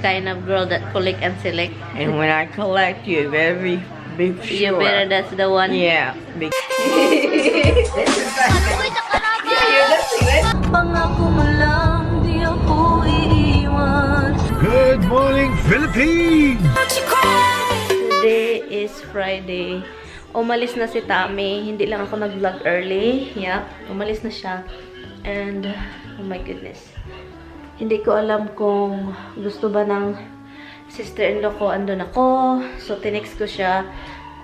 Kind of girl that collect and select. And when I collect you, very big sure. You better, that's the one. Yeah, big. Good morning, Philippines! Today is Friday. Umalis na si Tami. Hindi lang ako nag-vlog early. Yep, umalis na siya. And, oh my goodness. Hindi ko alam kung gusto ba ng sister-in-law ko. Andun ako. So, tinext ko siya.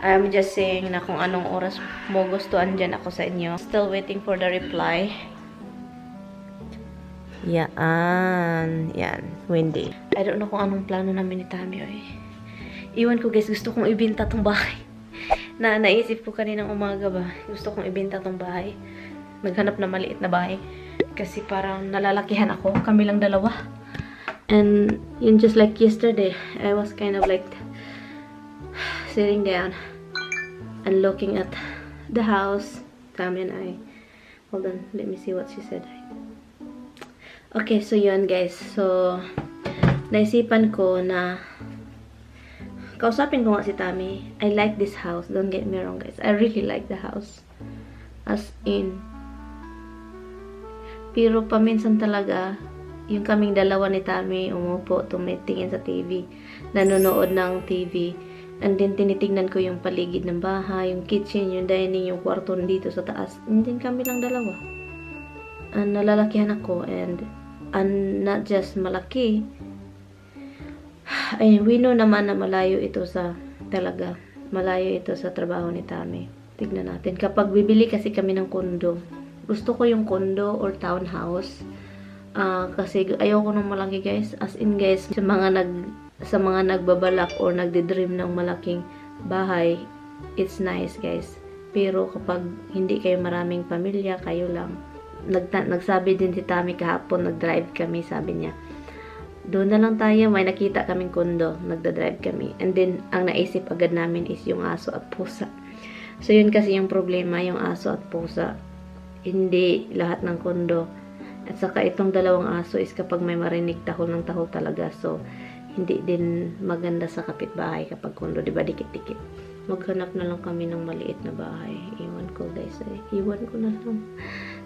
I'm just saying na kung anong oras mo gusto, andyan ako sa inyo. Still waiting for the reply. Yan. Yan. Windy. I don't know kung anong plano namin ni Tami. Iwan ko guys, gusto kong ibenta tong bahay. Naisip ko kaninang umaga ba. Gusto kong ibenta tong bahay. Naghanap na maliit na bahay. Kasi parang nalalakihan ako. Kami lang dalawa. And yun, just like yesterday, I was kind of like sitting down and looking at the house. Tami and I. Hold on, let me see what she said. Okay, so yun guys. So, naisipan ko na kausapin ko nga si Tami. I like this house. Don't get me wrong guys. I really like the house. As in. Pero paminsan talaga, yung kaming dalawa ni Tami, umupo, tumitingin sa TV. Nanonood ng TV. And then, tinitingnan ko yung paligid ng bahay, yung kitchen, yung dining, yung kwarto dito sa taas. And then, kami lang dalawa. And nalalakihan ako. And not just malaki. Ay, we know naman na malayo ito sa, talaga, malayo ito sa trabaho ni Tami. Tignan natin. Kapag bibili kasi kami ng kondo, gusto ko yung kondo or townhouse. Kasi ayoko nung malaki guys. As in guys, sa mga nagbabalak or nagde-dream ng malaking bahay, it's nice guys. Pero kapag hindi kayo maraming pamilya, kayo lang. Nagsabi din si Tami kahapon, nag-drive kami, sabi niya. Doon na lang tayo, may nakita kaming kondo, nagda-drive kami. And then, ang naisip agad namin is yung aso at pusa. So, yun kasi yung problema, yung aso at pusa. Hindi lahat ng kondo. At saka itong dalawang aso is kapag may marinig tahol ng tahol talaga. So, hindi din maganda sa kapitbahay kapag kondo. Diba dikit-dikit. Maghanap na lang kami ng maliit na bahay. Iwan ko guys. Iwan ko na lang.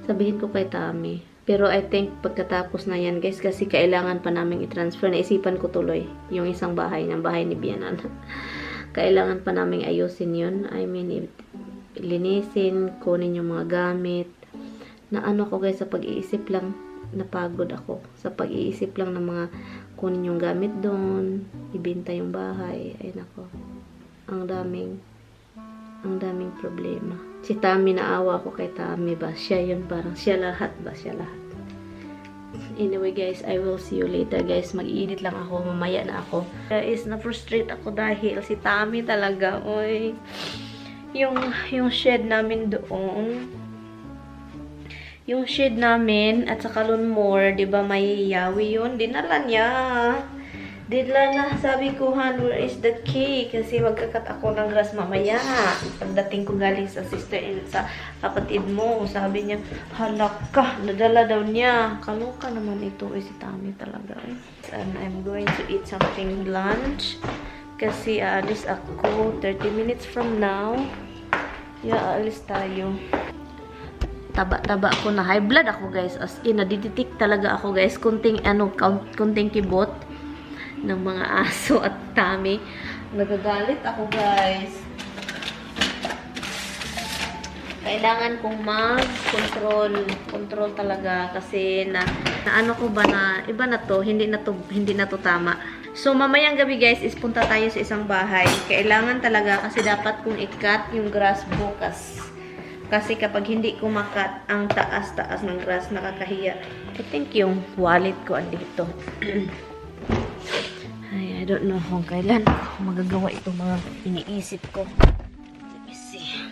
Sabihin ko kay Tami. Pero I think pagkatapos na yan guys. Kasi kailangan pa namin i-transfer. Naisipan ko tuloy yung isang bahay ng bahay ni Bianan. Kailangan pa namin ayusin yun. I mean, linisin, kunin yung mga gamit. Na ano ko guys, sa pag-iisip lang, napagod ako. Sa pag-iisip lang ng mga kunin yung gamit doon, ibenta yung bahay. Ay nako, ang daming problema. Si Tami, naawa ko kay Tami ba? Siya yun, parang siya lahat ba? Siya lahat. Anyway guys, I will see you later guys. Mag-edit lang ako, mamaya na ako. Guys, na-frustrate ako dahil si Tami talaga, oy. Yung shed namin doon, yung shed namin at saka lawnmower, 'di ba, may yawi yun, dinala niya. Sabi ko, Han, where is the key? Kasi magkakat ako ng grass mamaya. Pagdating ko galing sa sa kapatid mo, sabi niya, halak ka, nadala daw niya. Kaloka naman ito, si Tami talaga. And I'm going to eat something lunch. Kasi aalis ako 30 minutes from now. Yeah, aalis tayo. Taba-taba ako na. High blood ako guys. As in, nadiditik talaga ako guys. Kunting kibot ng mga aso at Tami. Nagagalit ako guys. Kailangan kong control talaga. Kasi na ano ko ba na, iba na to, hindi na to tama. So, mamayang gabi guys, is punta tayo sa isang bahay. Kailangan talaga kasi dapat kong i-cut yung grass bukas. Kasi kapag hindi ko makat ang taas-taas ng grass, nakakahiya. I think yung wallet ko andito. Ay, I don't know kung kailan ako magagawa itong mga iniisip ko. Let me see.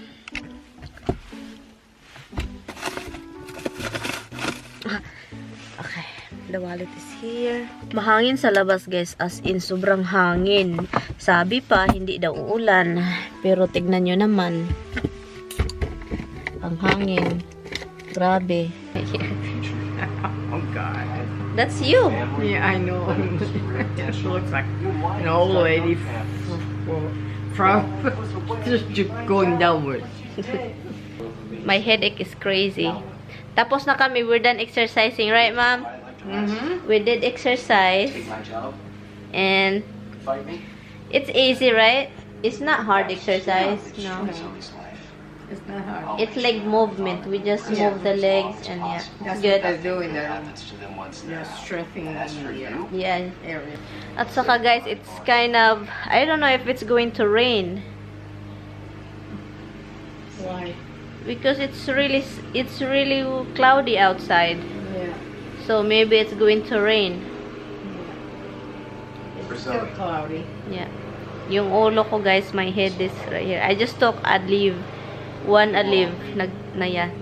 Okay, the wallet is here. Mahangin sa labas guys, as in sobrang hangin. Sabi pa, hindi daw uulan. Pero tignan nyo naman. Ang hangin. Grabe. That's you. Yeah, I know. She looks like an old lady from just going downwards. My headache is crazy. Tapos na kami, we're done exercising, right, ma'am? Mm-hmm. We did exercise. And it's easy, right? It's not hard exercise, no. It's not hard. It's leg movement. We just move the legs and yeah, That's good. what they're doing. They're strengthening the Yeah. area. At saka guys, it's kind of, I don't know if it's going to rain. Why? Because it's really cloudy outside. Yeah. So maybe it's going to rain. It's still cloudy. Yeah. Yung ulo ko guys, my head is right here. I just took ad-lib. One ad-lib.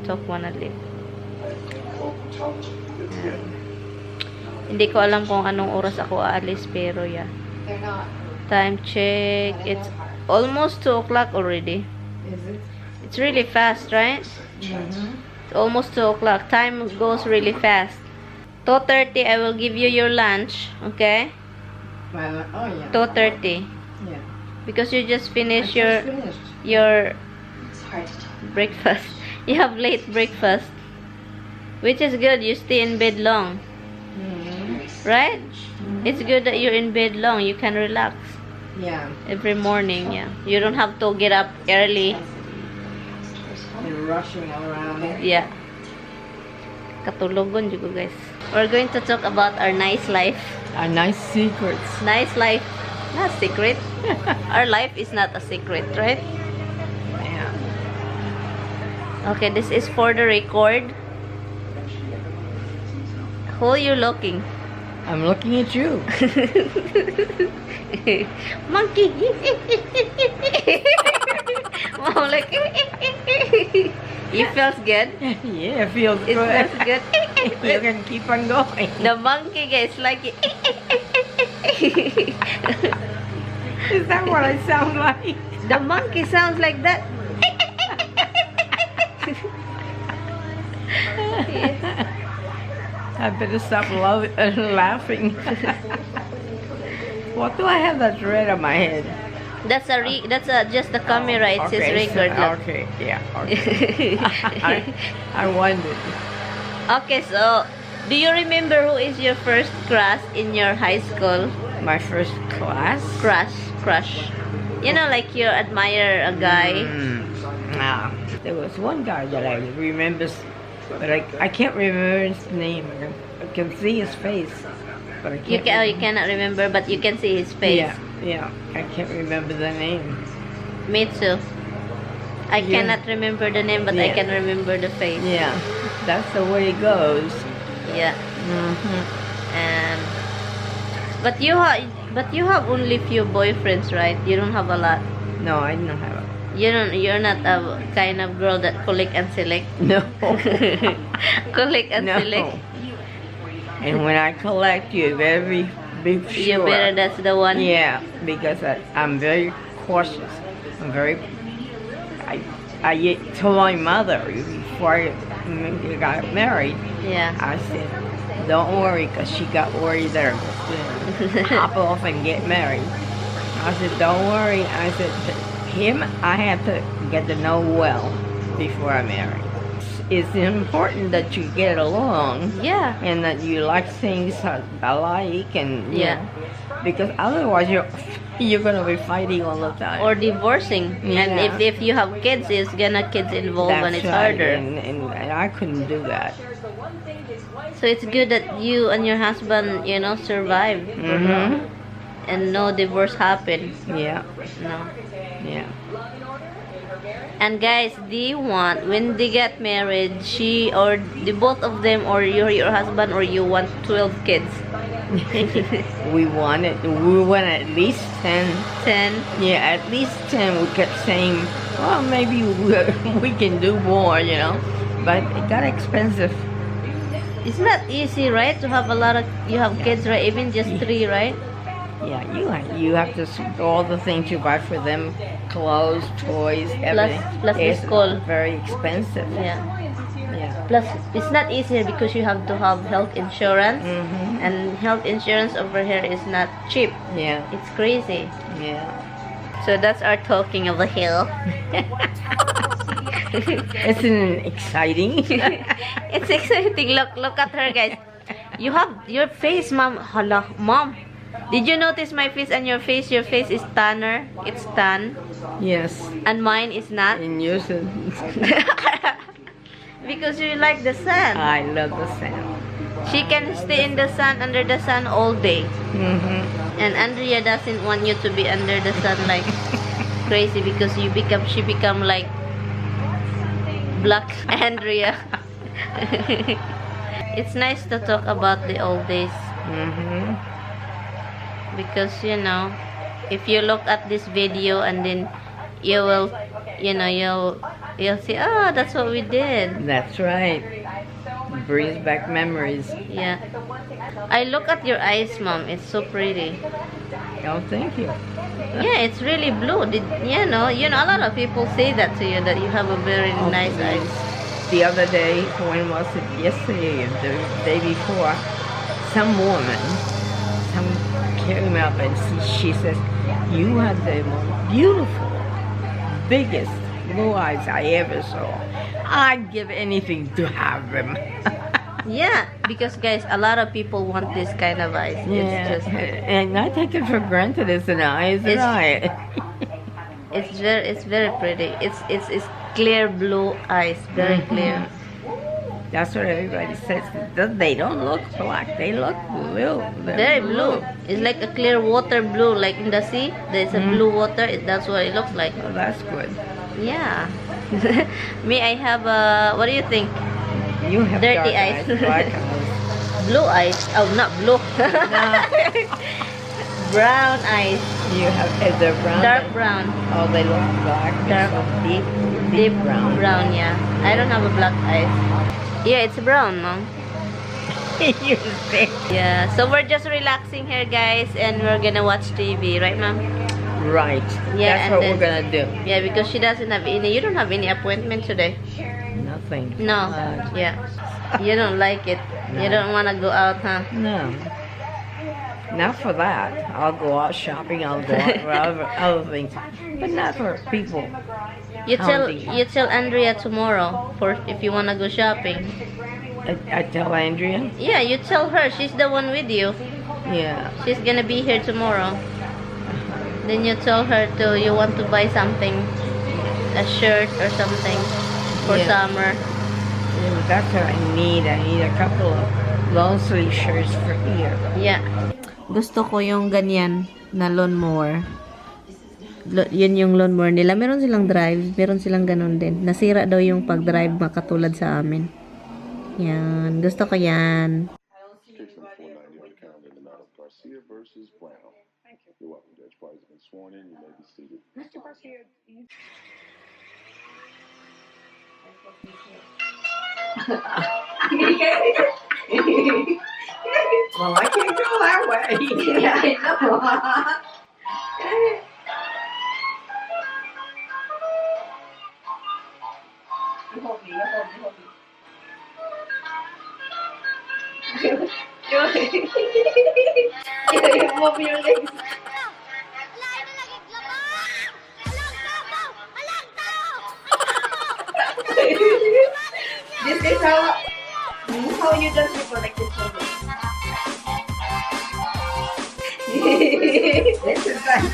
Took one ad-lib. Hindi ko alam kung anong oras ako aalis, pero yeah. They're not. Time check. It's almost 2 o'clock already. Is it? It's really fast, right? Mm-hmm. It's almost 2 o'clock. Time goes really fast. 2:30, I will give you your lunch, okay? Well, oh yeah. 2:30. Yeah. Because you just finished I your just finished. your breakfast. You have late breakfast, which is good. You stay in bed long, Mm-hmm. right? It's good that you're in bed long. You can relax Yeah. every morning. Yeah, you don't have to get up early. They're rushing around. Yeah. Katulogon juga guys. We're going to talk about our nice life. Our nice secrets. Nice life, not secret. Our life is not a secret, right? Yeah. Okay, this is for the record. Who are you looking? I'm looking at you. Monkey. Mom, like, it feels good. Yeah, it feels It good. feels good. You can keep on going. The monkey guys like it. Is that what I sound like? The monkey sounds like that. I better stop laughing. What do I have that's red on my head? That's just the camera. It says record. Look. Okay, yeah. Okay. I wondered. Okay, so do you remember who is your first crush in your high school? My first class? Crush. You know, like you admire a guy. There was one guy that I remember, but I can't remember his name. I can see his face, but I can't. You cannot remember, but you can see his face. Yeah. I can't remember the name. Me too. I Yeah. cannot remember the name, but I Yeah. can remember the face. Yeah, that's the way it goes. Yeah. Mm-hmm. And but you have only few boyfriends, right? You don't have a lot. No, I don't have a. You're not a kind of girl that collect and select. No. Collect and No. select. And when I collect, you better be You sure. better that's the one. Yeah, because I'm very cautious. I'm very. I told my mother before I got married. Yeah. I said, "Don't worry," because she got worried that I was going to hop off and get married. I said, "Don't worry." I said, "Him, I have to get to know well before I marry. It's important that you get along." Yeah. And that you like things alike, and you Yeah. know, because otherwise you're gonna be fighting all the time. Or divorcing. And Yeah. if you have kids, it's gonna kids involved and That's it's right, harder. and I couldn't do that. So it's good that you and your husband, survive. Mm-hmm. And no divorce happen. Yeah, No. yeah. And guys, do you want, when they get married, she or the both of them, or your husband, or you want 12 kids? We want at least 10. 10? Yeah, at least 10. We kept saying, well, maybe we can do more, but it got expensive. It's not easy, right? To have you have kids, right? Even just 3, right? Yeah, you have to all the things you buy for them, clothes, toys, everything. Plus the It's school. very expensive. Yeah. Yeah. Plus, it's not easier because you have to have health insurance. Mm-hmm. And health insurance over here is not cheap. Yeah. It's crazy. Yeah. So that's our talking of the hill. Isn't it exciting? It's exciting. Look at her, guys. You have your face, mom. Hala, mom. Did you notice my face and your face? Your face is tanner. It's tan. Yes. And mine is not. And yours is... Because you like the sun. I love the sound. She can stay in the sun, under the sun all day. Mm-hmm. And Andrea doesn't want you to be under the sun like crazy because she become like Black Andrea. It's nice to talk about the old days. Mm-hmm. Because, you know, if you look at this video and then you will, you know, you'll see, oh, that's what we did. That's right. Brings back memories. Yeah. I look at your eyes, mom. It's so pretty. Oh, thank you. Yeah, it's really blue. You know, a lot of people say that to you, that you have a very nice eyes. The other day, when was it? Yesterday or the day before, some woman came up and she says, you have the most beautiful, biggest blue eyes I ever saw. I'd give anything to have them. Yeah, because guys, a lot of people want this kind of eyes. Yeah, It's just, and I take it for granted it's an eye, it's an eye. it's very pretty. It's clear blue eyes, very clear. That's what everybody says. They don't look black, they look blue. They're Very blue. It's like a clear water blue, like in the sea. There's a blue water. That's what it looks like. Oh, that's good. Yeah. Me, I have what do you think? You have Dirty dark eyes. black eyes. Blue eyes. Oh, not blue. Brown eyes. You have either brown. Dark brown. Oh, they look black. Dark. So Deep brown. Brown, yeah. I don't have a black eyes. Yeah, it's brown, mom. You say. Yeah, so we're just relaxing here, guys, and we're gonna watch TV, right, mom? Right. Yeah, that's and what then- we're gonna do. Yeah, because she doesn't have any. You don't have any appointment today. Nothing. No. Yeah. You don't like it. No. You don't want to go out, huh? No. Not for that. I'll go out shopping. I'll go out for other things, but not for people. You Hunting. tell Andrea tomorrow for if you want to go shopping. I tell Andrea. Yeah, you tell her. She's the one with you. Yeah. She's gonna be here tomorrow. Then you tell her you want to buy something, a shirt or something for Yeah. summer. Yeah, that's what I need. I need a couple of long sleeve shirts for here. Yeah. Gusto ko yung ganyan na lawnmower. Yun yung lawnmower nila. Meron silang drive. Meron silang ganun din. Nasira daw yung pag-drive makatulad sa amin. Yan. Gusto ko yan. Versus Brown. Thank you. You're welcome. Judge Price has been sworn in. You may be seated. Mr. Garcia. Well, I can't go that way. Yeah, I know. You move your legs. This is how you dance before, like this one. This is like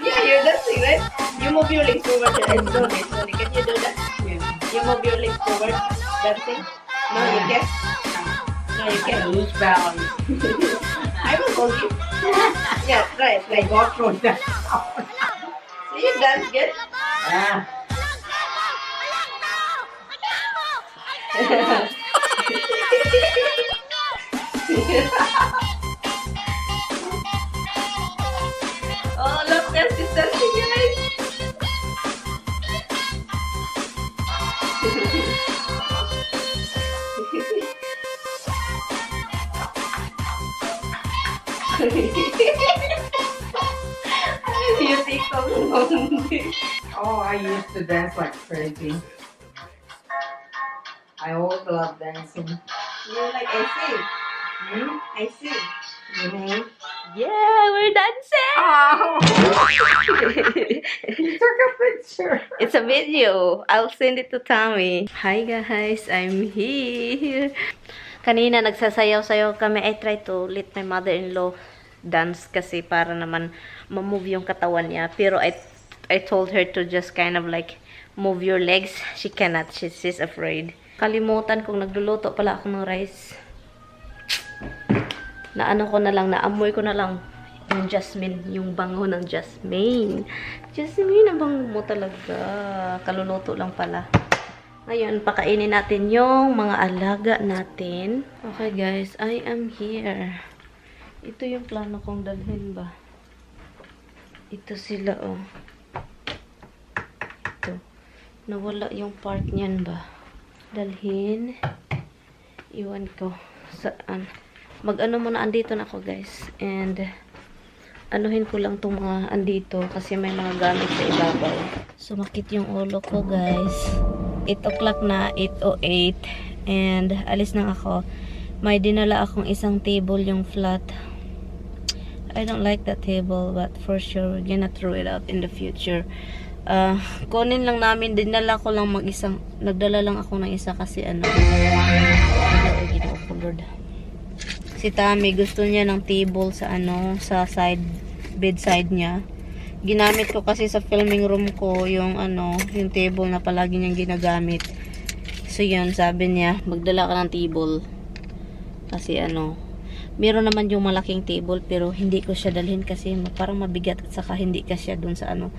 Yeah, you're dancing, right? You move your legs forward and slowly. Can you do that? You move your legs forward, dancing. No, you can't. No, you can't. lose balance. I will hold you. Yeah, try. They go through that. See, you dance good. Ah. Oh, look, there's this dancing, guys. You think so long. Oh, I used to dance like crazy. I always love dancing. You're like, I see. Hmm? I see. Mm-hmm. Yeah, we're dancing! Oh! You took a picture. It's a video. I'll send it to Tommy. Hi guys, I'm here. Kanina nagsasayaw-sayaw kami. I try to let my mother-in-law dance kasi para naman ma-move yung katawan niya. Pero I told her to just kind of like move your legs. She cannot. She's afraid. Kalimutan kung nagluluto pala ako ng rice. Naano ko na lang, naamoy ko na lang yung jasmine, yung bango ng jasmine. Jasmine, ang bango mo talaga. Kaluluto lang pala. Ngayon, pakainin natin yung mga alaga natin. Okay guys, I am here. Ito yung plano kong dalhin ba. Ito sila oh. Ito. Nawala yung part niyan ba. Dalhin. Iwan ko. Saan? Mag-ano muna, andito na ako guys. And, anuhin ko lang itong mga andito kasi may mga gamit sa ibabaw. Sumakit yung ulo ko guys. 8 o'clock na, 8:08. And, alis na ako. May dinala akong isang table yung flat. I don't like that table, but for sure, we're gonna throw it out in the future. Kunin lang namin, dinala ko lang mag-isang, nagdala lang ako ng isa kasi ano, Lord. Si Tammy, gusto niya ng table sa ano, sa bedside niya. Ginamit ko kasi sa filming room ko yung ano, yung table na palagi niyang ginagamit. So yun, sabi niya, magdala ka ng table. Kasi ano, meron naman yung malaking table pero hindi ko siya dalhin kasi parang mabigat at saka hindi kasi dun sa ano,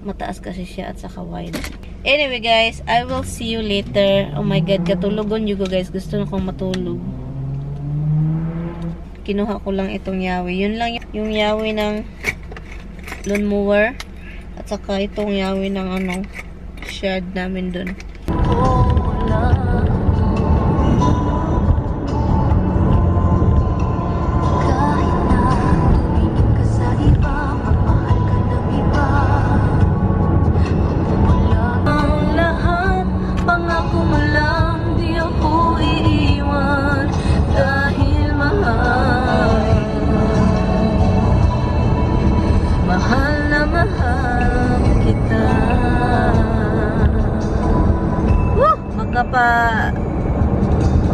mataas kasi siya at saka wide. Anyway guys, I will see you later. Oh my god, katulogon yung guys. Gusto na kong matulog. Kinuha ko lang itong yawi. Yun lang yung yawi ng lawnmower. At saka itong yawi ng ano, shed namin dun.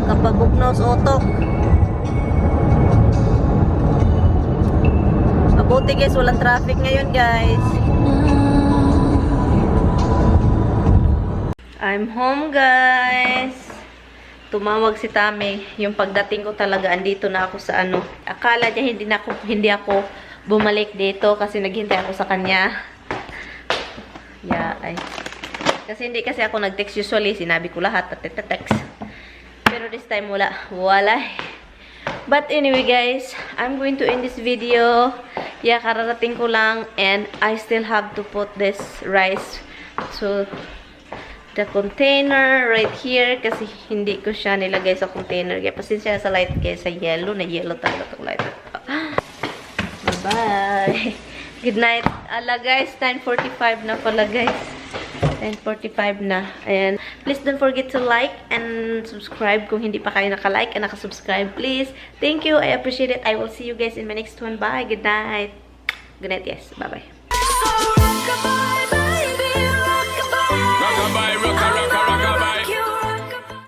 Magkapabugnaw sa otok. Mabuti guys, walang traffic ngayon guys. I'm home guys. Tumawag si Tammy. Yung pagdating ko talaga, andito na ako sa ano. Akala niya hindi ako bumalik dito kasi naghintay ako sa kanya. Yeah, kasi hindi kasi ako nag-text usually. Sinabi ko lahat at text. Pero this time wala. But anyway guys, I'm going to end this video. Yeah, kararating ko lang. And I still have to put this rice to the container right here. Kasi hindi ko siya nilagay sa container. Kaya pasensya sa light kaya sa yellow. Na yellow talaga itong light. Bye-bye. Good night. Ala guys, 10:45 na pala guys. 10:45 na. And please don't forget to like and subscribe kung hindi pa kayo naka-like and naka-subscribe. Please. Thank you. I appreciate it. I will see you guys in my next one. Bye. Good night. Good night, yes. Bye-bye.